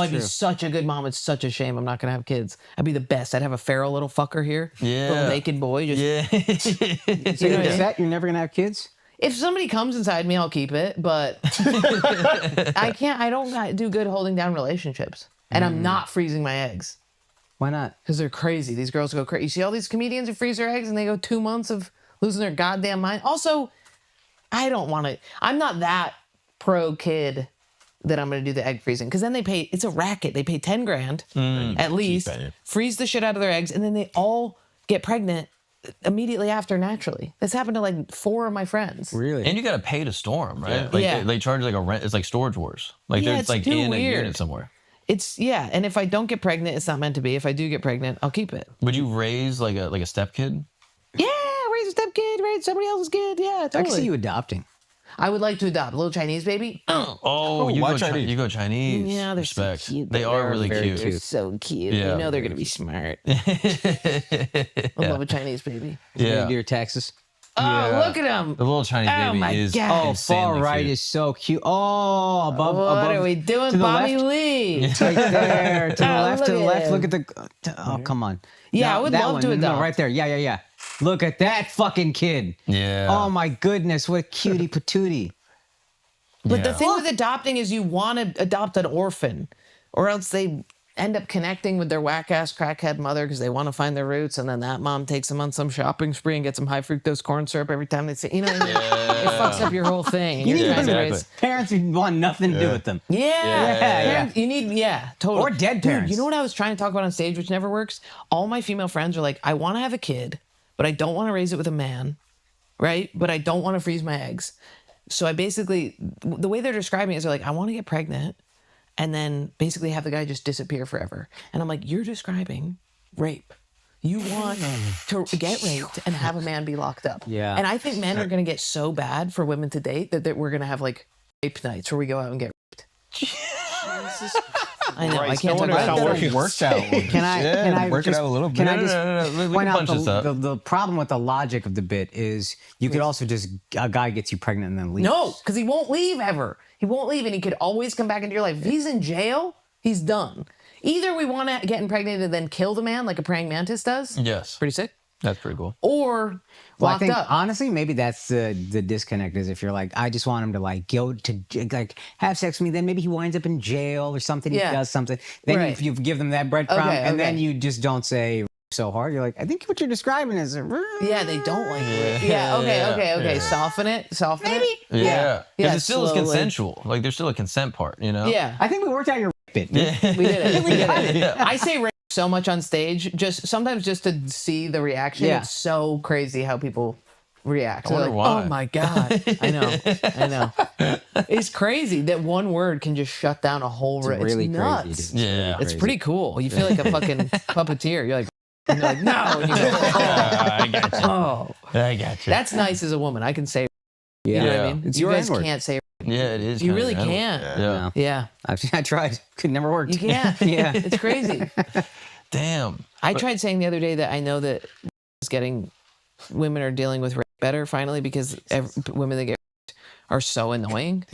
I'd be such a good mom. It's such a shame I'm not going to have kids. I'd be the best. I'd have a feral little fucker here. Yeah. Little naked boy. Just, So you're set? You're never going to have kids? if somebody comes inside me, I'll keep it. But I don't do good holding down relationships. And I'm not freezing my eggs. Why not? Because they're crazy. These girls go crazy. You see all these comedians who freeze their eggs and they go 2 months of losing their goddamn mind. Also, I don't want to. I'm not that pro kid that I'm going to do the egg freezing. Because then they pay, it's a racket. They pay 10 grand at least, freeze the shit out of their eggs, and then they all get pregnant immediately after naturally. This happened to like 4 of my friends. Really? And you got to pay to store them, right? Yeah. Like Yeah. they charge like a rent. It's like Storage Wars. Like Yeah, they're it's like too in weird. a unit somewhere. Yeah, and if I don't get pregnant, it's not meant to be. If I do get pregnant, I'll keep it. Would you raise like a step kid? Yeah, raise a step kid, raise somebody else's kid. Yeah, totally. I can see you adopting. I would like to adopt a little Chinese baby. Oh, you why go Chinese? You go Chinese. Yeah, they're Respect. so cute. They are really very cute. cute. They're so cute. Yeah. You know they're going to be smart. I love a Chinese baby. Yeah. Yeah. Do your taxes. Oh, look at him. The little Chinese Oh baby my is God. Oh, insanely far right cute. is so cute. Oh, above. What are we doing, to the Bobby left. Lee? Right there. To the Oh, left. To the look at left. him. Look at the. Oh, come on. Yeah, No, I would that love one. to No, adopt. right there. Yeah. Look at that fucking kid. Yeah. Oh my goodness, what a cutie patootie. But the Yeah. thing with adopting is you want to adopt an orphan, or else they end up connecting with their whack-ass crackhead mother because they want to find their roots, and then that mom takes them on some shopping spree and gets them high fructose corn syrup every time they say, you know what I mean? It fucks up your whole thing. You You're need trying to exactly. raise- Parents who want nothing to do with them. Yeah. You need, totally. Or dead Dude, parents. you know what I was trying to talk about on stage, which never works? All my female friends are like, I want to have a kid, but I don't want to raise it with a man, right? But I don't want to freeze my eggs. So I basically, the way they're describing it is they're like, I want to get pregnant and then basically have the guy just disappear forever. And I'm like, you're describing rape. You want to get raped and have a man be locked up. Yeah. And I think men are going to get so bad for women to date that we're going to have like rape nights where we go out and get raped. I know. I can't talk about how it. it works out. Can I work it just, out a little bit? Can I No, just no. We point can out punch this up. the problem with the logic of the bit is you could also just, a guy gets you pregnant and then leaves. No, because he won't leave ever. He won't leave, and he could always come back into your life. If he's in jail, he's done. Either we want to get impregnated and then kill the man like a praying mantis does. Yes. Pretty sick. That's pretty cool. Or Well, I locked think up. honestly, maybe that's the disconnect is if you're like, I just want him to like go to like have sex with me, then maybe he winds up in jail or something. Yeah. He does something. Then Right. you give them that breadcrumb, Okay, and then okay. you just don't say so hard. You're like, I think what you're describing is Yeah, they don't like it. Yeah, okay. Yeah. Soften it. Yeah. Because it still is slowly. consensual. Like there's still a consent part, you know? Yeah, I think we worked out your bit. we did it. We did it. Yeah. I say rape so much on stage, sometimes just to see the reaction. Yeah. It's so crazy how people react. I wonder They're like, why. oh my God. I know. It's crazy that one word can just shut down a whole It's really it's nuts. crazy. Dude. Yeah. It's pretty cool. You feel like a fucking puppeteer. You're like, no. And you go, I got you. oh. I got you. That's nice as a woman. I can say, Yeah. you know what I Yeah. mean? It's You your guys N-word. can't say, Yeah, it is. you kinda really animal. can't. Yeah. Yeah. I tried. Could never work. You can't. Yeah. It's crazy. Damn. I tried saying the other day that I know that women are dealing with rape better finally because women that get raped are so annoying.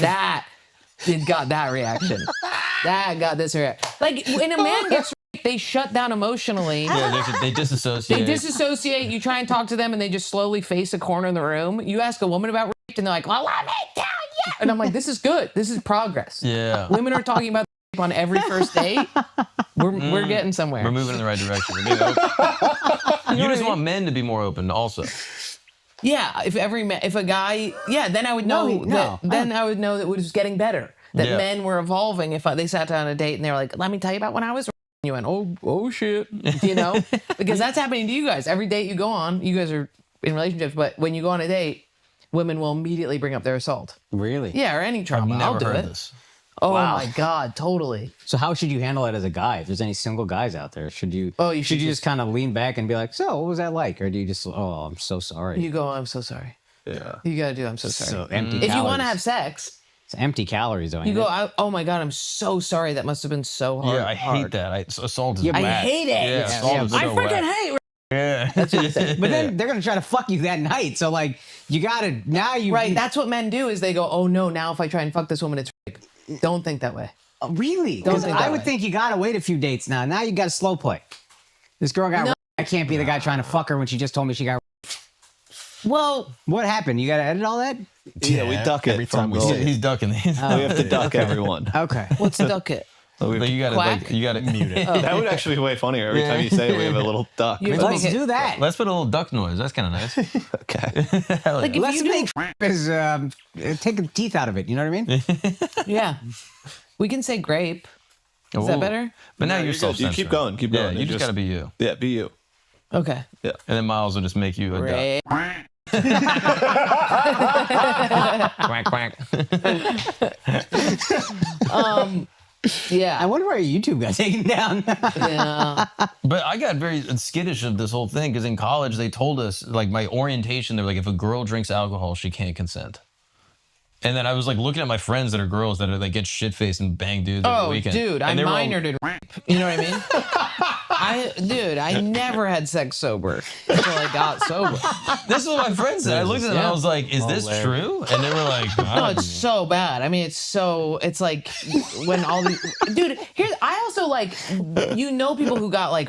That got that reaction. That got this reaction. Like when a man gets raped, they shut down emotionally. Yeah, they disassociate. They disassociate. You try and talk to them, and they just slowly face a corner in the room. You ask a woman about rape, and they're like, "Well, let me tell you," and I'm like, "This is good. This is progress." Yeah. Women are talking about rape on every first date. We're getting somewhere. We're moving in the right direction. We're getting open. You just want men to be more open also. Yeah, if a guy, then I would know. Then I would know that it was getting better. That Yeah. men were evolving. If they sat down on a date and they were like, "Let me tell you about when I was," you went, "Oh shit," you know, because that's happening to you guys. Every date you go on, you guys are in relationships, but when you go on a date, women will immediately bring up their assault. Really? Yeah, or any trauma. I've I'll never do heard it. this. Oh Wow. my God, totally. So how should you handle it as a guy? If there's any single guys out there, should you? Oh, you should should you just kind of lean back and be like, "So, what was that like?" Or do you just, "Oh, I'm so sorry." You go, "I'm so sorry." Yeah. You gotta do, "I'm so sorry." So empty. If you calories. want to have sex, it's empty calories, though. you ain't go, it? "Oh my God, I'm so sorry. That must have been so hard." Yeah, I hate that. Assault is Yeah, bad. but I hate it. Yeah, assault is I so freaking whack. hate. Yeah. That's what you say. But then they're gonna try to fuck you that night. So like, you gotta now you Right, that's what men do is they go, "Oh no, now if I try and fuck this woman, it's rape." Don't think that way. Really? Don't Because think I that would way. think you gotta wait a few dates now. Now you got to slow play. This girl got. No. I can't be the guy trying to fuck her when she just told me she got. Well, What happened? You got to edit all that? Yeah, we duck it every time we from say roll. it. He's ducking these. We have to duck everyone. Okay. what's duck it? So we have But to- you gotta Quack? you gotta Mute it. that would actually be way funnier. Every time you say it, we have a little duck. You- Let's Make it- do that. Let's put a little duck noise. That's kind of nice. Okay. Hell Like yeah. if Let's you do, make is take the teeth out of it. You know what I mean? yeah, we can say grape. Is that Ooh. better? But now No, you're you're good. self-censoring. You keep going, keep going. Yeah, you It just just- gotta be you. Yeah, be you. Okay. Yeah. And then Miles will just make you a duck. Grape. Quack quack. I Yeah. wonder why your YouTube got taken down. Yeah. But I got very skittish of this whole thing because in college they told us, like my orientation, they were like, if a girl drinks alcohol, she can't consent. And then I was like looking at my friends that are girls that are like get shit faced and bang dudes every Oh, weekend. dude, I And they were all- minored in rape. You know what I mean? I never had sex sober until I got sober. This is what my friends said. I looked at them and I was like, is this true? And they were like, No, it's so bad. I mean, it's like when all these dude. Here's I also like people who got like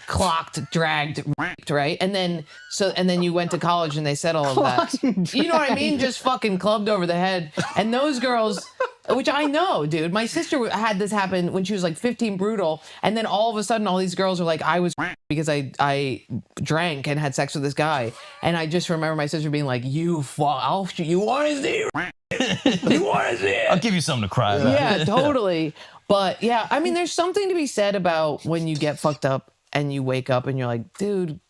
clocked, dragged, raped, right? And then you went to college and they said all of that. You know what I mean? Just fucking clubbed over the head. And those girls, which I know, dude. My sister had this happen when she was like 15, brutal, and then all of a sudden, all these girls are like, I was because I drank and had sex with this guy, and I just remember my sister being like, "You fuck, I'll shoot. You want to see? You want to see it?" I'll give you something to cry about. Yeah, totally. But yeah, I mean, there's something to be said about when you get fucked up and you wake up and you're like, dude,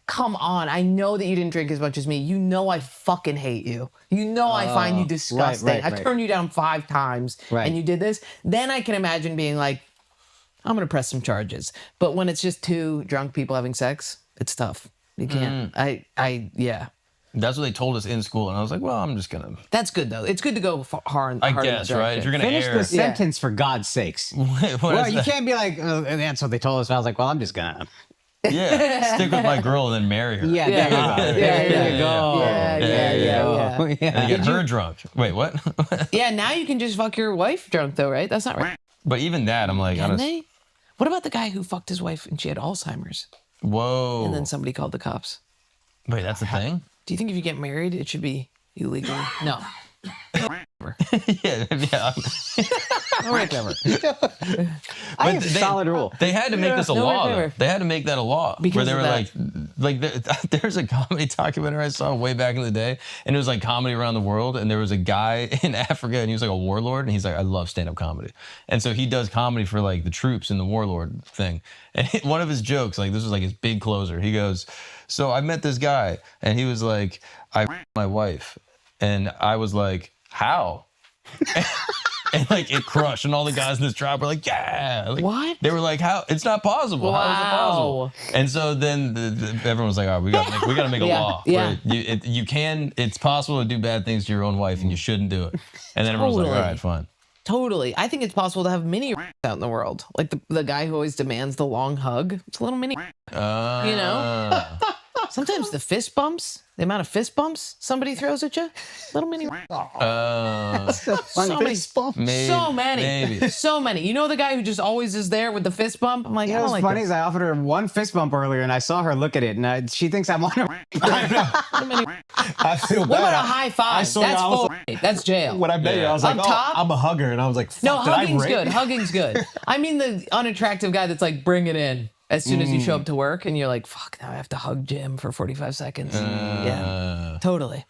come on. I know that you didn't drink as much as me. You know I fucking hate you. You know I find you disgusting. right. I've turned you down 5 times Right. and you did this. Then I can imagine being like, I'm going to press some charges. But when it's just 2 drunk people having sex, it's tough. You can't. Yeah. That's what they told us in school. And I was like, well, I'm just going to, That's good, though. It's good to go hard. I hard in guess, that right? If you're direction. going to Finish air. the sentence for God's sakes. What Well, is you that? can't be like, that's what they told us. I was like, well, I'm just gonna. Yeah. Stick with my girl and then marry her. Yeah, Yeah. there you go. There you go. Yeah. And get her drunk. Wait, what? Yeah, now you can just fuck your wife drunk, though, right? That's not right. But even that, I'm like, Can they? What about the guy who fucked his wife and she had Alzheimer's? whoa. And then somebody called the cops. Wait, that's the thing? Do you think if you get married, it should be illegal? No. yeah. No rape ever. I have a solid rule. They had to make this a No law. rape though. ever. They had to make that a law Because where they of were there's a comedy documentary I saw way back in the day, and it was like comedy around the world. And there was a guy in Africa, and he was like a warlord, and he's like, I love stand-up comedy, and so he does comedy for like the troops in the warlord thing. And one of his jokes, like this was like his big closer. He goes, "So I met this guy, and he was like, I my wife," and I was like, "How?" And like it crushed, and all the guys in this tribe were like, "Yeah!" Like, What? They were like, "How? It's not possible. How is it possible?" Wow. And so then everyone was like, "All right, we got to make a Yeah, law. yeah. Where it's possible to do bad things to your own wife, and you shouldn't do it." And then everyone was like, Totally. "All right, fine." Totally. I think it's possible to have mini out in the world. Like the guy who always demands the long hug. It's a little mini. know? Sometimes the fist bumps, the amount of fist bumps somebody throws at you, little mini. So many. maybe, So many. Maybe. So many. You know the guy who just always is there with the fist bump? I'm like, You I know don't what's like funny this. is I offered her one fist bump earlier, and I saw her look at it, and she thinks I'm on her. I feel What bad. about a high five? saw That's you, I was full. like- That's jail. When I met you, I was Up like, top? I'm a hugger. And I was like, fuck, No, did I hugging's rape? good. Hugging's good. I mean the unattractive guy that's like, bring it in. As soon as you show up to work and you're like, fuck, now I have to hug Jim for 45 seconds. Yeah, totally.